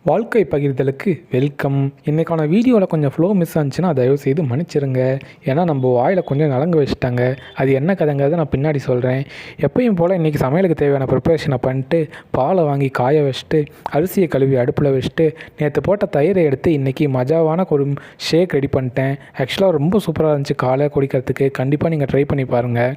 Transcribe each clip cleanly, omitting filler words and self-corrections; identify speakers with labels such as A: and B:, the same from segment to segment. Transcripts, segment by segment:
A: வாழ்க்கை பகிர்தலுக்கு வெல்கம். இன்றைக்கான வீடியோவில் கொஞ்சம் ஃப்ளோ மிஸ் ஆச்சுன்னா தயவுசெய்து மன்னிச்சிருங்க. ஏன்னா நம்ம வாயில் கொஞ்சம் நலங்கு வச்சுட்டாங்க. அது என்ன கதைங்கிறத நான் பின்னாடி சொல்கிறேன். எப்பயும் போல் இன்றைக்கி சமையலுக்கு தேவையான ப்ரிப்பரேஷனை பண்ணிட்டு பாலை வாங்கி காய வச்சுட்டு அரிசியை கழுவி அடுப்பில் வச்சுட்டு நேற்று போட்ட தயிரை எடுத்து இன்றைக்கி மஜாவான ஒரு ஷேக் ரெடி பண்ணிட்டேன். ஆக்சுவலாக ரொம்ப சூப்பராக இருந்துச்சு காலை குடிக்கிறதுக்கு. கண்டிப்பாக நீங்கள் ட்ரை பண்ணி பாருங்கள்.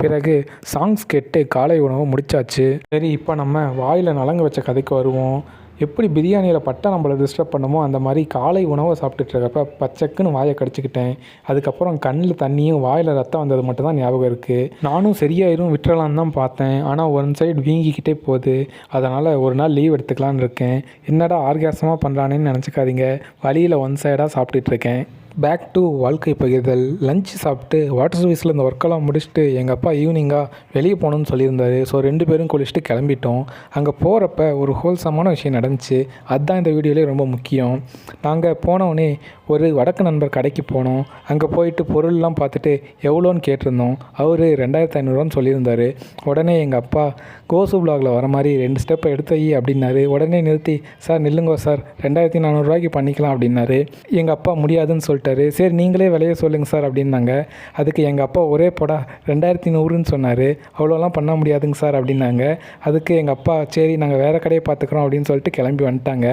A: பிறகு சாங்ஸ் கேட்டு காலை உணவு முடிச்சாச்சு. சரி, இப்போ நம்ம வாயில் நலங்கு வச்ச கதைக்கு வருவோம். எப்படி பிரியாணியில் பட்டை நம்மளை டிஸ்டர்ப் பண்ணுமோ அந்த மாதிரி காலை உணவை சாப்பிட்டுட்ருக்கப்ப பச்சைக்குன்னு வாயை கடிச்சிக்கிட்டேன். அதுக்கப்புறம் கண்ணில் தண்ணியும் வாயில் ரத்தம் வந்தது மட்டும்தான் ஞாபகம் இருக்குது. நானும் சரியாயிரும் விட்டுறலான்னு தான் பார்த்தேன். ஆனால் ஒன் சைடு வீங்கிக்கிட்டே போகுது. அதனால் ஒரு நாள் லீவ் எடுத்துக்கலான்னு இருக்கேன். என்னடா ஆர்காசமாக பண்ணுறானேன்னு நினச்சிக்காதீங்க. வழியில் ஒன் சைடாக சாப்பிட்டுட்ருக்கேன். பேக் டு வாழ்க்கை பகிர்தல். லஞ்ச் சாப்பிட்டு வாட்டர் சர்வீஸில் இந்த ஒர்க்கெல்லாம் முடிச்சுட்டு எங்கள் அப்பா ஈவினிங்காக வெளியே போகணுன்னு சொல்லியிருந்தாரு. ஸோ 2 பேரும் குளிச்சுட்டு கிளம்பிட்டோம். அங்கே போகிறப்ப ஒரு ஹோல்சமான விஷயம் நடந்துச்சு. அதுதான் இந்த வீடியோலேயே ரொம்ப முக்கியம். நாங்கள் போனவுடனே ஒரு வடக்கு நண்பர் கடைக்கு போனோம். அங்கே போயிட்டு பொருள்லாம் பார்த்துட்டு எவ்வளோன்னு கேட்டிருந்தோம். அவர் 2500 சொல்லியிருந்தார். உடனே எங்கள் அப்பா கோசு பிளாகில் வர மாதிரி 2 ஸ்டெப்பை எடுத்து அப்படின்னாரு. உடனே நிறுத்தி, சார் நில்லுங்கோ சார், 2400 பண்ணிக்கலாம் அப்படின்னாரு. எங்கள் அப்பா முடியாதுன்னு சொல்லிட்டாரு. சரி நீங்களே விலையை சொல்லுங்கள் சார் அப்படின்னாங்க. அதுக்கு எங்கள் அப்பா ஒரே போடா 2100 சொன்னார். அவ்வளோலாம் பண்ண முடியாதுங்க சார் அப்படின்னாங்க. அதுக்கு எங்கள் அப்பா சரி நாங்கள் வேறு கடையை பார்த்துக்குறோம் அப்படின்னு சொல்லிட்டு கிளம்பி வந்துட்டாங்க.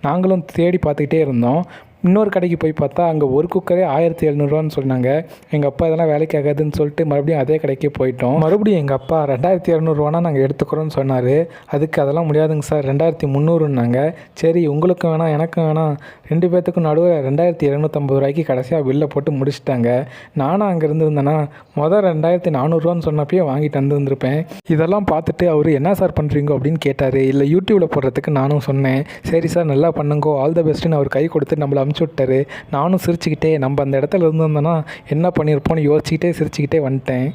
A: நாங்களும் தேடி பார்த்துக்கிட்டே இருந்தோம். இன்னொரு கடைக்கு போய் பார்த்தா அங்கே ஒரு குக்கரே 1700 சொன்னாங்க. எங்கள் அப்பா இதெல்லாம் வேலைக்கு ஆகாதுன்னு சொல்லிட்டு மறுபடியும் அதே கடைக்கே போயிட்டோம். மறுபடியும் எங்கள் அப்பா 2200 நாங்கள் எடுத்துக்கிறோன்னு சொன்னார். அதுக்கு அதெல்லாம் முடியாதுங்க சார் 2300ன்னாங்க. சரி உங்களுக்கும் வேணாம் எனக்கும் வேணாம் 2 பேர்த்துக்கும் நடுவில் 2250 கடைசியாக பில்லை போட்டு முடிச்சிட்டாங்க. நானும் அங்கே இருந்திருந்தேன்னா மொதல் 2400 சொன்னப்பயே வாங்கிட்டு வந்துருப்பேன். இதெல்லாம் பார்த்துட்டு அவர் என்ன சார் பண்ணுறீங்க அப்படின்னு கேட்டார். இல்லை யூடியூப்பில் போடுறதுக்கு நானும் சொன்னேன். சரி சார் நல்லா பண்ணுங்கோ ஆல் த பெஸ்ட்டுன்னு அவர் கை கொடுத்து நம்மளை அமுச்சு விட்டாரு. நானும் சிரிச்சுக்கிட்டே நம்ம அந்த இடத்துல இருந்திருந்தோன்னா என்ன பண்ணியிருப்போன்னு யோசிச்சுக்கிட்டே சிரிச்சுக்கிட்டே வந்துட்டேன்.